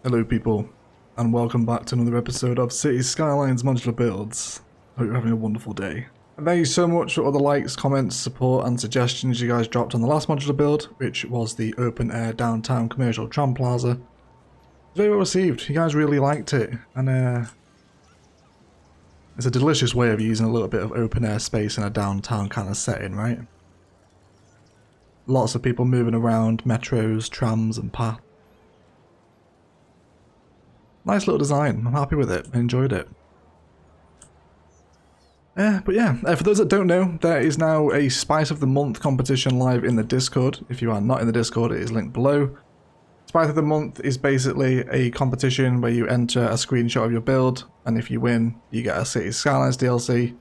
Hello people, and welcome back to another episode of City Skylines Modular Builds. Hope you're having a wonderful day. And thank you so much for all the likes, comments, support and suggestions you guys dropped on the last modular build, which was the open air downtown commercial tram plaza. It was very well received, you guys really liked it, and it's a delicious way of using a little bit of open air space in a downtown kind of setting, right? Lots of people moving around, metros, trams and paths. Nice little design, I'm happy with it, I enjoyed it. But yeah, for those that don't know, there is now a Spice of the Month competition live in the Discord. If you are not in the Discord, it is linked below. Spice of the Month is basically a competition where you enter a screenshot of your build, and if you win, you get a City Skylines DLC.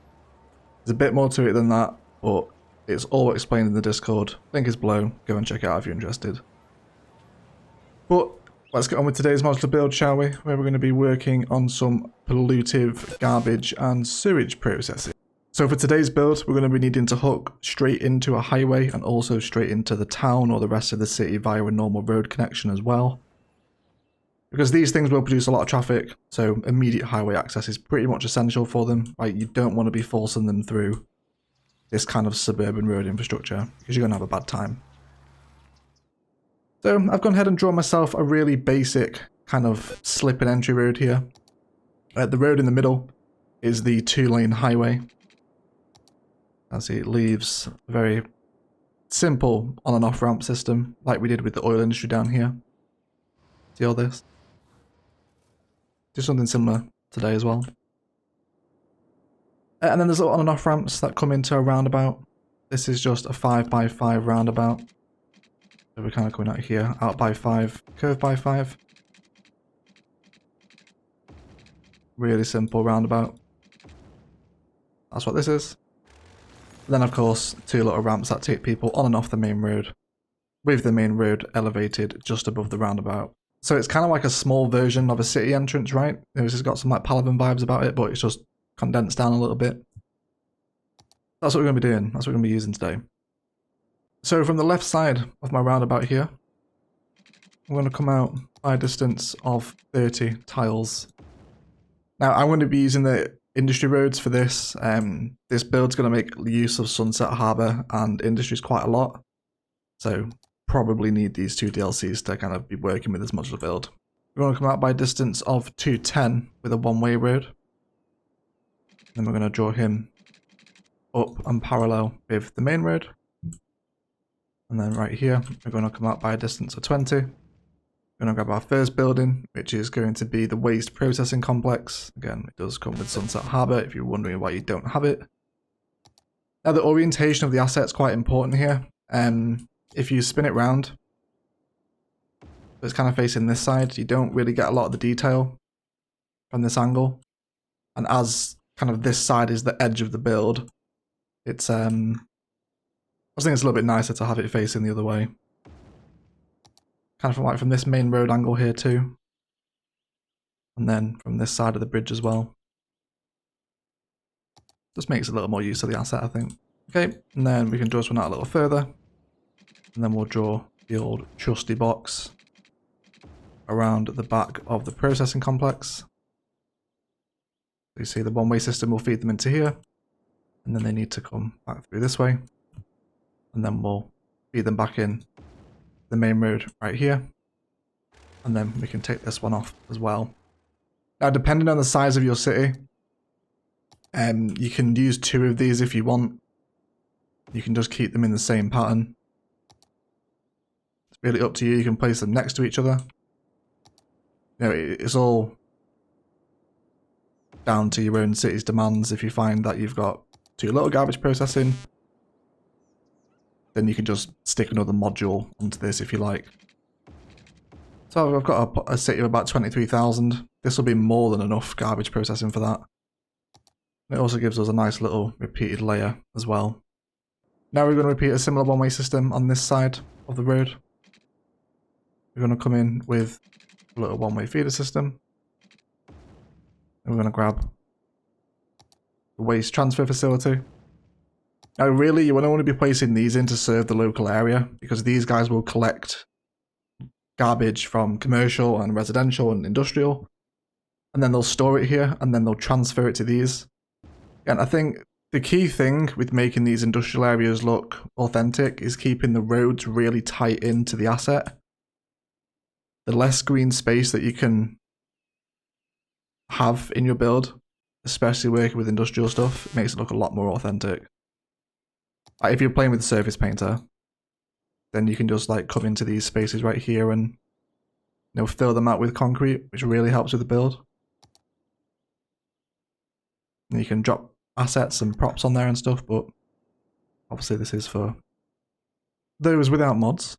There's a bit more to it than that, but it's all explained in the Discord. Link is below, go and check it out if you're interested. But let's get on with today's modular build, shall we? Where we're going to be working on some pollutive garbage and sewage processing. So for today's build, we're going to be needing to hook straight into a highway and also straight into the town or the rest of the city via a normal road connection as well. Because these things will produce a lot of traffic, so immediate highway access is pretty much essential for them. Like, you don't want to be forcing them through this kind of suburban road infrastructure because you're going to have a bad time. So I've gone ahead and drawn myself a really basic kind of slip and entry road here. The road in the middle is the 2-lane highway. As it leaves a very simple on and off ramp system like we did with the oil industry down here. See all this? Do something similar today as well. And then there's on and off ramps that come into a roundabout. This is just a 5x5 roundabout. So we're kind of coming out here, out by 5, curve by 5. Really simple roundabout. That's what this is. And then of course, 2 little ramps that take people on and off the main road, with the main road elevated just above the roundabout. So it's kind of like a small version of a city entrance, right? This has got some like Palaven vibes about it, but it's just condensed down a little bit. That's what we're going to be doing. That's what we're going to be using today. So from the left side of my roundabout here, I'm going to come out by a distance of 30 tiles. Now I'm going to be using the industry roads for this. This build's going to make use of Sunset Harbour and industries quite a lot. So probably need these 2 DLCs to kind of be working with this modular build. We're going to come out by a distance of 210 with a one-way road. Then we're going to draw him up and parallel with the main road. And then right here, we're going to come out by a distance of 20. We're going to grab our first building, which is going to be the waste processing complex. Again, it does come with Sunset Harbour, if you're wondering why you don't have it. Now, the orientation of the asset is quite important here. If you spin it round, it's kind of facing this side, you don't really get a lot of the detail from this angle. And as kind of this side is the edge of the build, it's I think it's a little bit nicer to have it facing the other way. Kind of from like from this main road angle here too. And then from this side of the bridge as well. Just makes a little more use of the asset, I think. Okay, and then we can draw this one out a little further. And then we'll draw the old trusty box around the back of the processing complex. So you see the one-way system will feed them into here. And then they need to come back through this way. And then we'll feed them back in the main road right here. And then we can take this one off as well. Now, depending on the size of your city, you can use 2 of these if you want. You can just keep them in the same pattern. It's really up to you. You can place them next to each other. You know, it's all down to your own city's demands. If you find that you've got too little garbage processing, then you can just stick another module onto this if you like. So I've got a city of about 23,000. This will be more than enough garbage processing for that. It also gives us a nice little repeated layer as well. Now we're going to repeat a similar one-way system on this side of the road. We're going to come in with a little one-way feeder system. And we're going to grab the waste transfer facility. Now really, you won't want to be placing these in to serve the local area, because these guys will collect garbage from commercial and residential and industrial, and then they'll store it here, and then they'll transfer it to these. And I think the key thing with making these industrial areas look authentic is keeping the roads really tight into the asset. The less green space that you can have in your build, especially working with industrial stuff, it makes it look a lot more authentic. Like if you're playing with Surface Painter, then you can just like come into these spaces right here and fill them out with concrete, which really helps with the build. And you can drop assets and props on there and stuff, but obviously this is for those without mods.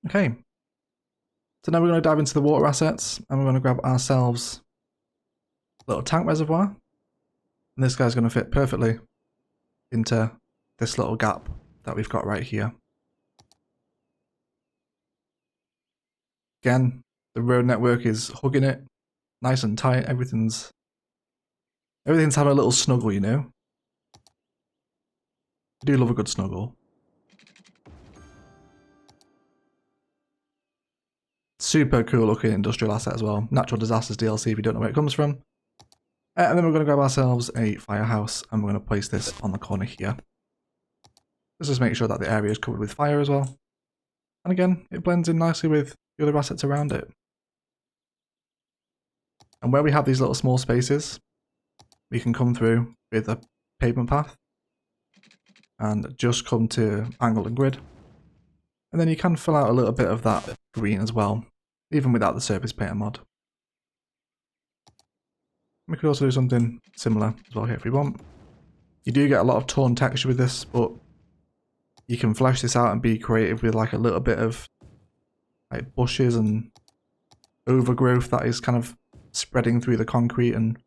Okay, so now we're going to dive into the water assets, and we're going to grab ourselves a little tank reservoir, and this guy's going to fit perfectly into this little gap that we've got right here. Again, the road network is hugging it, nice and tight. Everything's having a little snuggle, you know. I do love a good snuggle. Super cool looking industrial asset as well. Natural Disasters DLC if you don't know where it comes from. And then we're going to grab ourselves a firehouse, and we're going to place this on the corner here. Let's just make sure that the area is covered with fire as well. And again, it blends in nicely with the other assets around it. And where we have these little small spaces, we can come through with a pavement path and just come to angle and grid. And then you can fill out a little bit of that green as well, even without the Surface Painter mod. We could also do something similar as well here if we want. You do get a lot of torn texture with this, but you can flesh this out and be creative with like a little bit of like bushes and overgrowth that is kind of spreading through the concrete, and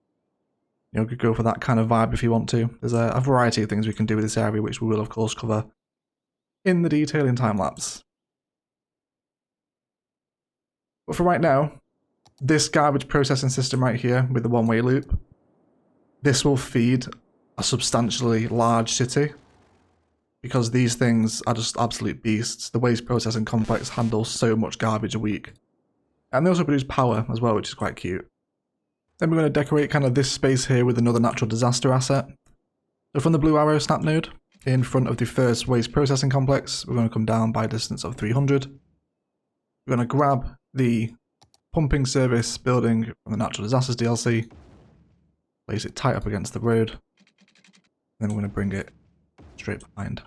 could go for that kind of vibe if you want to. There's a variety of things we can do with this area, which we will of course cover in the detailing time lapse. But for right now, this garbage processing system right here with the one-way loop, this will feed a substantially large city, because these things are just absolute beasts. The waste processing complex handles so much garbage a week. And they also produce power as well, which is quite cute. Then we're going to decorate kind of this space here with another natural disaster asset. So from the blue arrow snap node, in front of the first waste processing complex, we're going to come down by a distance of 300. We're going to grab the pumping service building from the Natural Disasters DLC, place it tight up against the road, then we're going to bring it straight behind.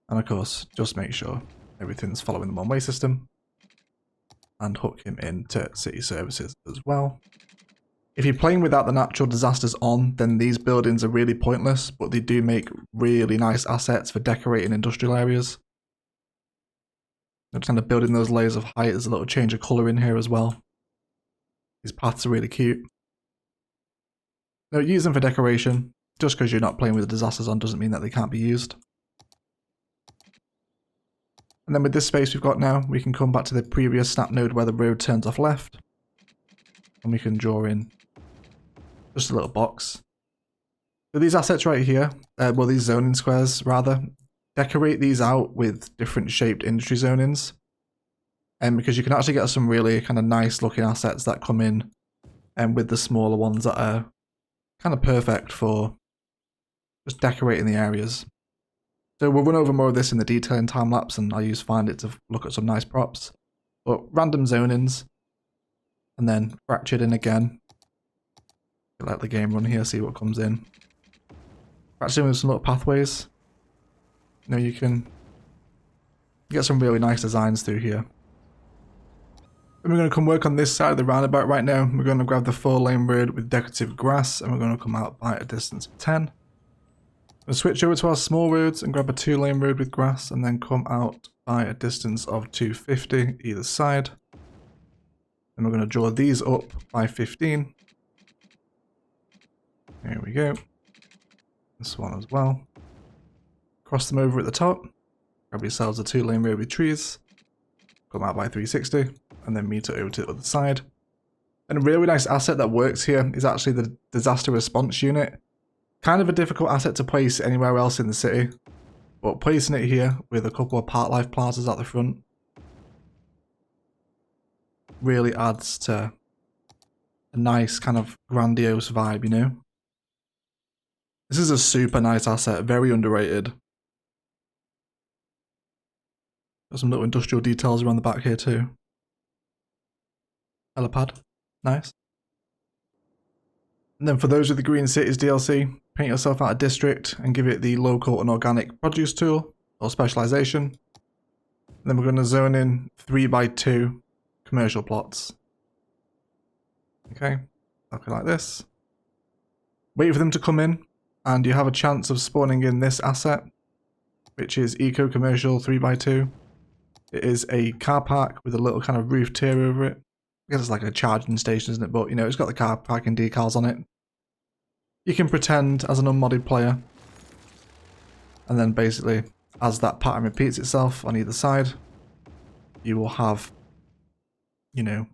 And of course, just make sure everything's following the one-way system, and hook him into city services as well. If you're playing without the natural disasters on, then these buildings are really pointless, but they do make really nice assets for decorating industrial areas. Just kind of building those layers of height, there's a little change of colour in here as well. These paths are really cute. Now, use them for decoration. Just because you're not playing with the disasters on doesn't mean that they can't be used. And then with this space we've got now, we can come back to the previous snap node where the road turns off left. And we can draw in just a little box. So these assets right here, well, these zoning squares rather, decorate these out with different shaped industry zonings. And because you can actually get some really kind of nice looking assets that come in, and with the smaller ones that are kind of perfect for just decorating the areas. So we'll run over more of this in the detailing time lapse, and I'll use Find It to look at some nice props. But random zonings, and then fractured in again. Let the game run here, see what comes in. Fractured in with some little pathways. You can get some really nice designs through here. And we're going to come work on this side of the roundabout right now. We're going to grab the 4-lane road with decorative grass, and we're going to come out by a distance of 10. We'll switch over to our small roads and grab a 2-lane road with grass, and then come out by a distance of 250 either side. And we're going to draw these up by 15. Here we go. This one as well. Cross them over at the top. Grab yourselves a 2-lane road with trees. Come out by 360. And then meter over to the other side. And a really nice asset that works here is actually the disaster response unit. Kind of a difficult asset to place anywhere else in the city. But placing it here with a couple of park life plazas at the front really adds to a nice kind of grandiose vibe, you know? This is a super nice asset, very underrated. Got some little industrial details around the back here too. Helipad, nice. And then for those with the Green Cities DLC, paint yourself out a district and give it the local and organic produce tool or specialization. And then we're going to zone in 3x2 commercial plots. Okay, looking like this. Wait for them to come in, and you have a chance of spawning in this asset, which is Eco Commercial 3x2. It is a car park with a little kind of roof tier over it. I guess it's like a charging station, isn't it? But, you know, it's got the car parking decals on it. You can pretend as an unmodded player. And then basically, as that pattern repeats itself on either side, you will have, you know,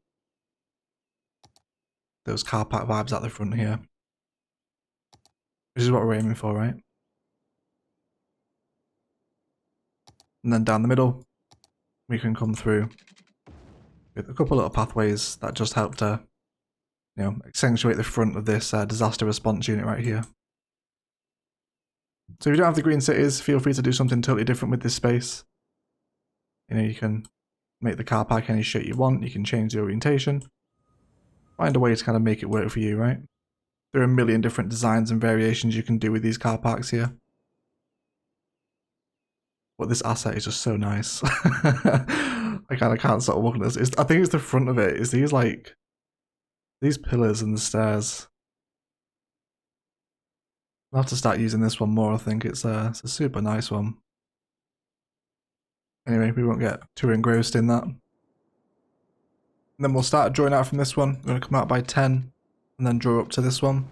those car park vibes at the front here. Which is what we're aiming for, right? And then down the middle, we can come through with a couple little pathways that just help to, you know, accentuate the front of this disaster response unit right here. So if you don't have the green cities, feel free to do something totally different with this space. You know, you can make the car park any shape you want, you can change the orientation. Find a way to kind of make it work for you, right? There are a million different designs and variations you can do with these car parks here. But this asset is just so nice. I kind of can't stop looking at this. I think it's the front of it. It's these like, these pillars and the stairs. I'll have to start using this one more, I think. It's a super nice one. Anyway, we won't get too engrossed in that. And then we'll start drawing out from this one. We're going to come out by 10 and then draw up to this one.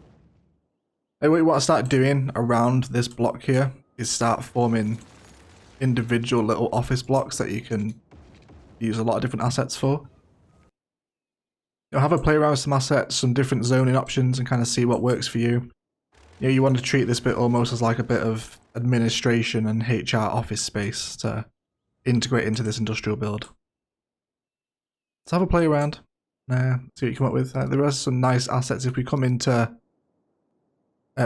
And what you want to start doing around this block here is start forming individual little office blocks that you can use a lot of different assets for. You'll have a play around with some assets, some different zoning options, and kind of see what works for you. You know, you want to treat this bit almost as like a bit of administration and HR office space to integrate into this industrial build. Let's have a play around. See what you come up with. There are some nice assets if we come into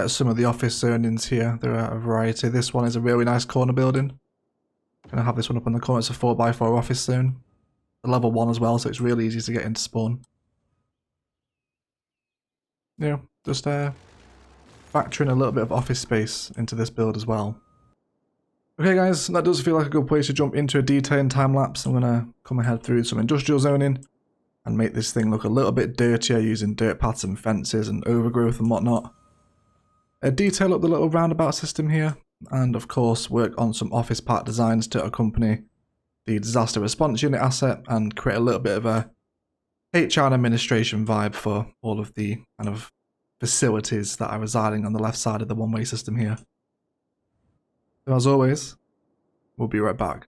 some of the office zonings here. There are a variety. This one is a really nice corner building. Gonna have this one up on the corner. It's a 4x4 office zone. A level 1 as well, so it's really easy to get into spawn. Yeah, just factor in a little bit of office space into this build as well. Okay guys, that does feel like a good place to jump into a detailing time lapse. I'm gonna come ahead through some industrial zoning and make this thing look a little bit dirtier using dirt paths and fences and overgrowth and whatnot. Detail up the little roundabout system here, and of course work on some office park designs to accompany the disaster response unit asset and create a little bit of a HR and administration vibe for all of the kind of facilities that are residing on the left side of the one-way system here. So as always, we'll be right back.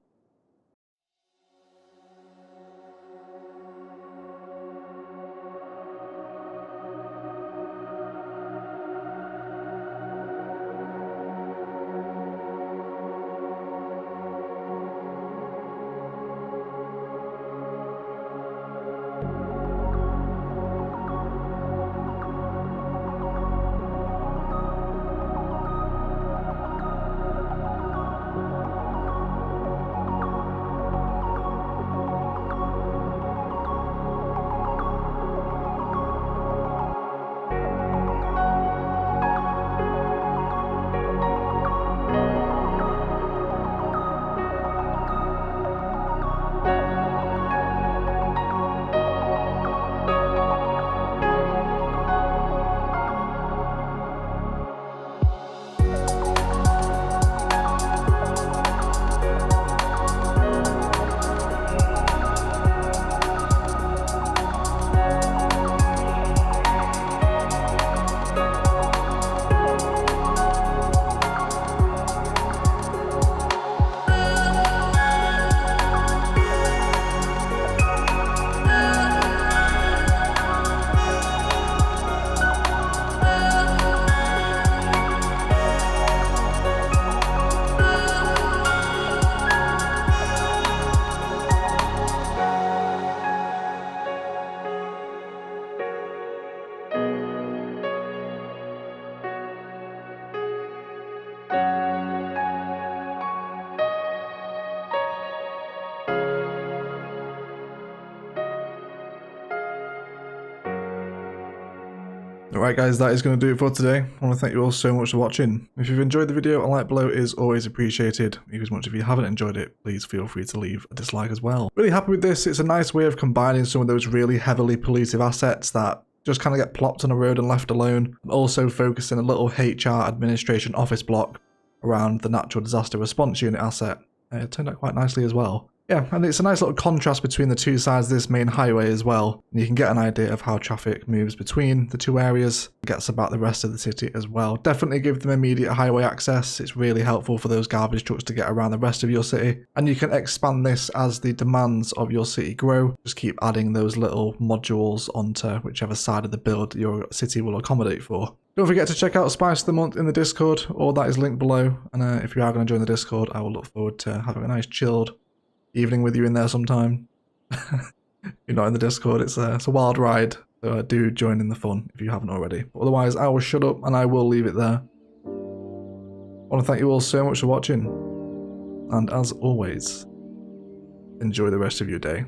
Alright guys, that is going to do it for today. I want to thank you all so much for watching. If you've enjoyed the video, a like below is always appreciated. Even as much if you haven't enjoyed it, please feel free to leave a dislike as well. Really happy with this. It's a nice way of combining some of those really heavily pollutive assets that just kind of get plopped on a road and left alone, and also focusing a little HR administration office block around the natural disaster response unit asset. It turned out quite nicely as well. Yeah, and it's a nice little contrast between the two sides of this main highway as well. And you can get an idea of how traffic moves between the two areas. It gets about the rest of the city as well. Definitely give them immediate highway access. It's really helpful for those garbage trucks to get around the rest of your city. And you can expand this as the demands of your city grow. Just keep adding those little modules onto whichever side of the build your city will accommodate for. Don't forget to check out Spice of the Month in the Discord. All that is linked below. And if you are going to join the Discord, I will look forward to having a nice chilled evening with you in there sometime. You're not in the Discord, it's a wild ride, so do join in the fun if you haven't already. But otherwise, I will shut up and I will leave it there. I want to thank you all so much for watching, and as always, enjoy the rest of your day.